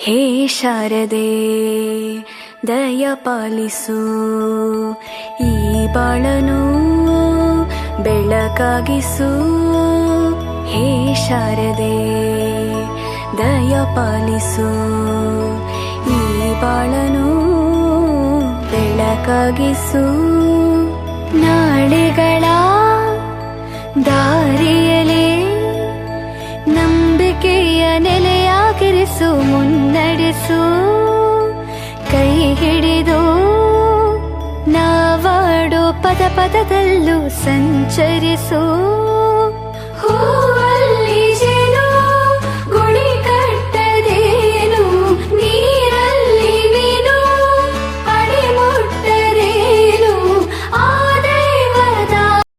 ಹೇ ಶಾರದೆ ದಯ ಪಾಲಿಸು, ಈ ಬಾಳನು ಬೆಳಕಾಗಿಸು. ಹೇ ಶಾರದೆ ದಯ ಪಾಲಿಸು, ಈ ಬಾಳನು ಬೆಳಕಾಗಿಸು. ನಾಳೆಗಳ ದಾರಿಯಲೇ ನಂಬಿಕೆಯ ನೆಲೆಯಾಗಿರಿಸು, ಮುನ್ನಡೆಸು. ಕೈ ಹಿಡಿದು ನಾವಾಡೋ ಪದ ಪದದಲ್ಲೂ ಸಂಚರಿಸು.